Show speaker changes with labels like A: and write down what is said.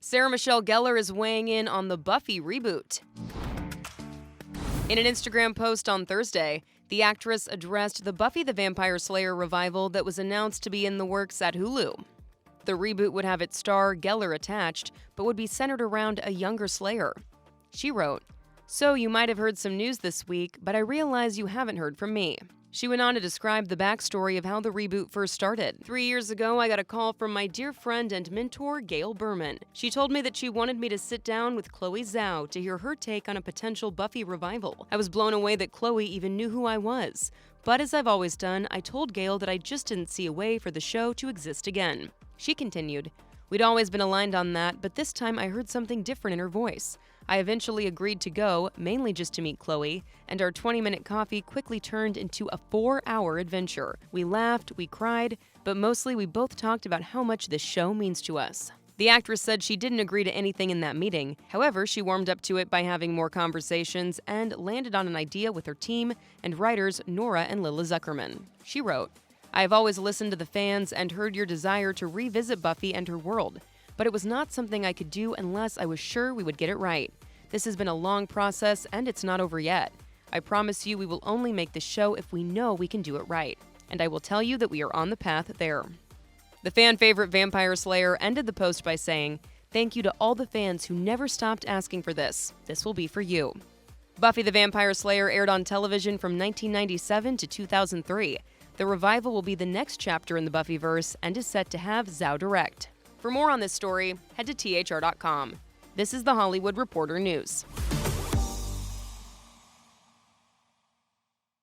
A: Sarah Michelle Gellar is weighing in on the Buffy reboot. In an Instagram post on Thursday, the actress addressed the Buffy the Vampire Slayer revival that was announced to be in the works at Hulu. The reboot would have its star Gellar attached, but would be centered around a younger Slayer. She wrote, "So you might have heard some news this week, but I realize you haven't heard from me." She went on to describe the backstory of how the reboot first started. 3 years ago, I got a call from my dear friend and mentor, Gail Berman. She told me that she wanted me to sit down with Chloe Zhao to hear her take on a potential Buffy revival. I was blown away that Chloe even knew who I was. But as I've always done, I told Gail that I just didn't see a way for the show to exist again. She continued, "We'd always been aligned on that, but this time I heard something different in her voice. I eventually agreed to go, mainly just to meet Chloe, and our 20-minute coffee quickly turned into a 4-hour adventure. We laughed, we cried, but mostly we both talked about how much this show means to us." The actress said she didn't agree to anything in that meeting. However, she warmed up to it by having more conversations and landed on an idea with her team and writers Nora and Lila Zuckerman. She wrote, "I have always listened to the fans and heard your desire to revisit Buffy and her world, but it was not something I could do unless I was sure we would get it right. This has been a long process and it's not over yet. I promise you we will only make the show if we know we can do it right. And I will tell you that we are on the path there." The fan favorite Vampire Slayer ended the post by saying, "Thank you to all the fans who never stopped asking for this. This will be for you." Buffy the Vampire Slayer aired on television from 1997 to 2003. The revival will be the next chapter in the Buffyverse and is set to have Zhao direct. For more on this story, head to THR.com. This is the Hollywood Reporter News.